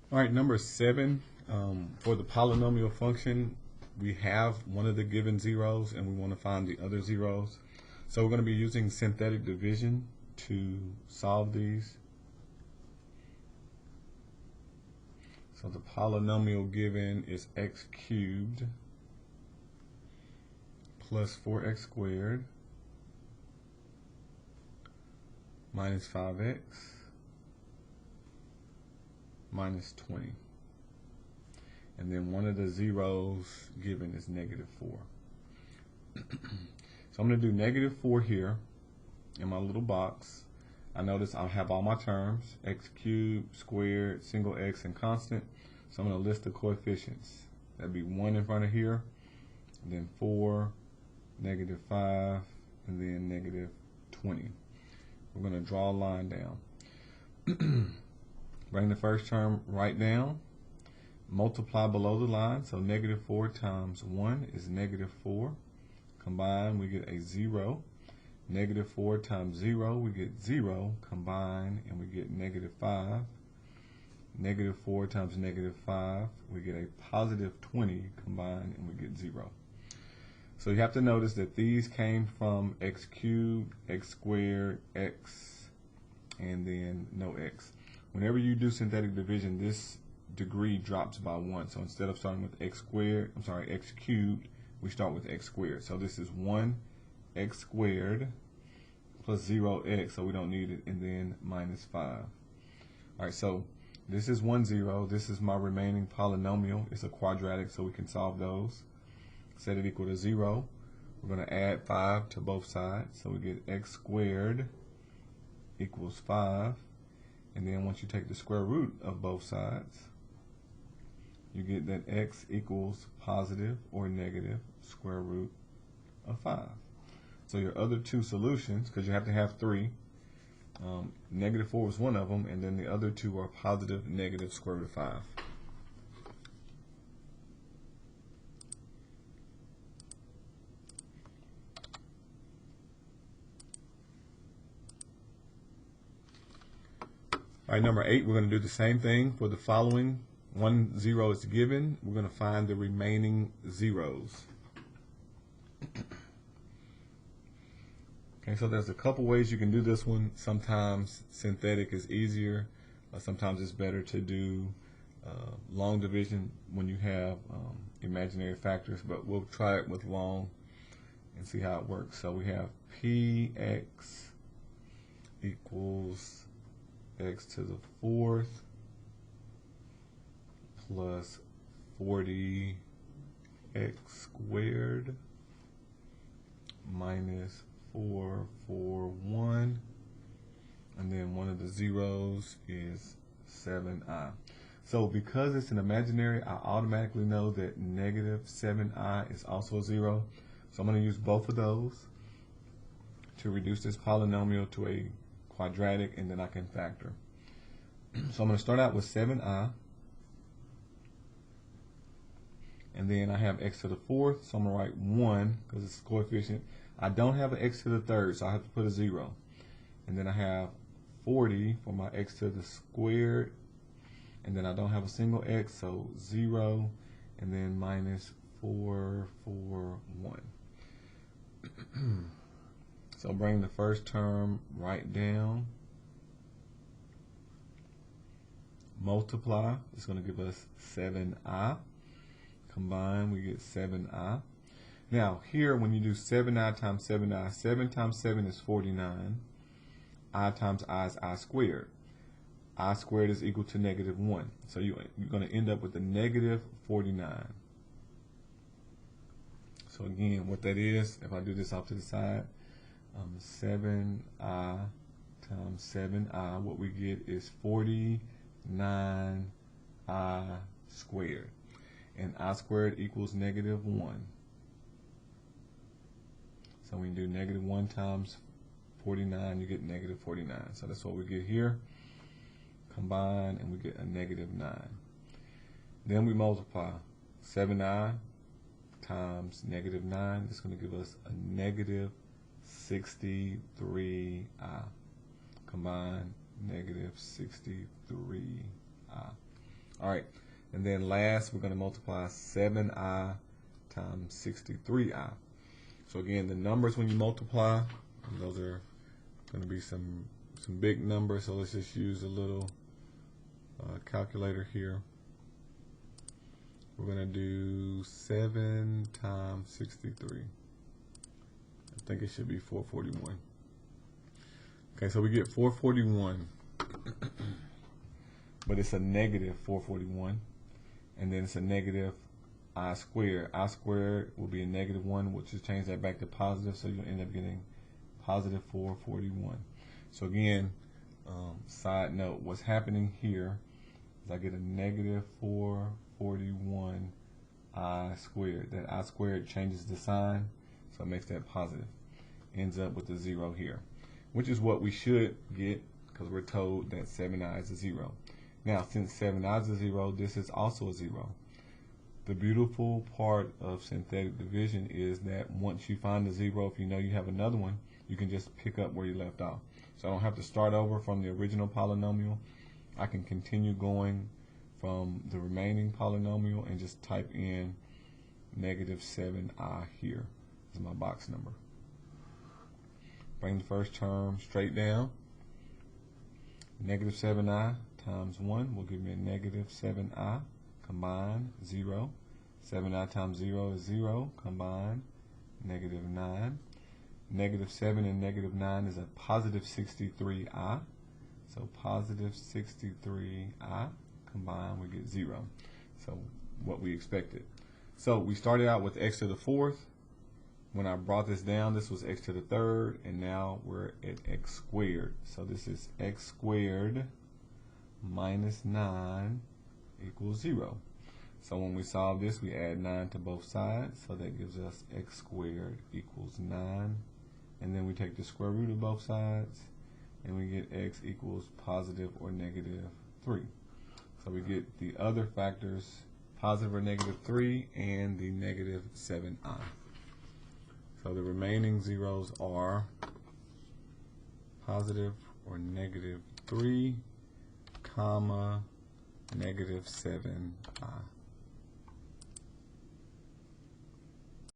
All right, number 7, for the polynomial function, we have one of the given zeros and we want to find the other zeros. So we're going to be using synthetic division to solve these. So the polynomial given is x cubed plus 4x squared minus 5x minus 20. And then one of the zeros given is -4. So I'm going to do -4 here in my little box. I notice I'll have all my terms, x cubed, squared, single x, and constant. So I'm going to list the coefficients. That'd be 1 in front of here, and then 4, -5, and then -20. We're going to draw a line down. Bring the first term right down. Multiply below the line, so -4 times 1 is -4. Combine, we get a 0. -4 times 0, we get 0. Combine, and we get -5. -4 times -5, we get a +20. Combine, and we get 0. So you have to notice that these came from x cubed, x squared, x, and then no x. Whenever you do synthetic division, this degree drops by 1. So instead of starting with x cubed, we start with x squared. So this is 1x squared plus 0x, so we don't need it, and then -5. All right, so this is 1, 0. This is my remaining polynomial. It's a quadratic, so we can solve those. Set it equal to 0. We're going to add 5 to both sides, so we get x squared equals 5. And then once you take the square root of both sides, you get that x equals positive or negative square root of 5. So your other two solutions, because you have to have 3, -4 is one of them, and then the other two are positive, negative square root of 5. All right, number 8, we're going to do the same thing for the following. 1 0 is given. We're going to find the remaining zeros. Okay, so there's a couple ways you can do this one. Sometimes synthetic is easier. Sometimes it's better to do long division when you have imaginary factors, but we'll try it with long and see how it works. So we have px equals x to the 4th plus 40x squared minus 441, and then one of the zeros is 7i. So because it's an imaginary, I automatically know that -7i is also a 0. So I'm going to use both of those to reduce this polynomial to a quadratic, and then I can factor. So I'm going to start out with 7i, and then I have x to the 4th, so I'm going to write 1 because it's a coefficient. I don't have an x to the 3rd, so I have to put a 0. And then I have 40 for my x to the squared, and then I don't have a single x, so 0, and then minus 441. So bring the first term right down. Multiply, it's going to give us 7i. Combine, we get 7i. Now here, when you do 7i times 7i, 7 times 7 is 49. I times I is I squared. I squared is equal to -1. So you're going to end up with a -49. So again, what that is, if I do this off to the side, 7i times 7i, what we get is 49i squared. And I squared equals -1. So when you do -1 times 49, you get -49. So that's what we get here. Combine, and we get a -9. Then we multiply 7i times -9. It's going to give us a -63i. Combine, -63i. All right, and then last we're going to multiply 7i times 63i. So again, the numbers when you multiply, those are going to be some big numbers. So let's just use a little calculator here. We're going to do 7 times 63. I think it should be 441. Okay, so we get 441, but it's a negative 441, and then it's a negative I squared. I squared will be a negative 1, which will change that back to positive, so you'll end up getting positive 441. So again, side note, what's happening here is I get a negative 441 I squared. That I squared changes the sign, so it makes that positive. Ends up with a 0 here, which is what we should get because we're told that 7i is a 0. Now, since 7i is a 0, this is also a 0. The beautiful part of synthetic division is that once you find a 0, if you know you have another one, you can just pick up where you left off. So I don't have to start over from the original polynomial. I can continue going from the remaining polynomial and just type in negative 7i here as my box number. Bring the first term straight down. Negative 7i times 1 will give me a negative 7i. Combine 0. 7i times 0 is 0. Combine negative 9. Negative 7 and negative 9 is a positive 63i. So positive 63i. Combine, we get 0. So what we expected. So we started out with x to the 4th. When I brought this down, this was x to the 3rd, and now we're at x squared. So this is x squared minus 9 equals 0. So when we solve this, we add 9 to both sides, so that gives us x squared equals 9. And then we take the square root of both sides, and we get x equals positive or negative 3. So we get the other factors, positive or negative 3, and the negative 7i. So the remaining zeros are positive or negative 3, comma, negative 7i.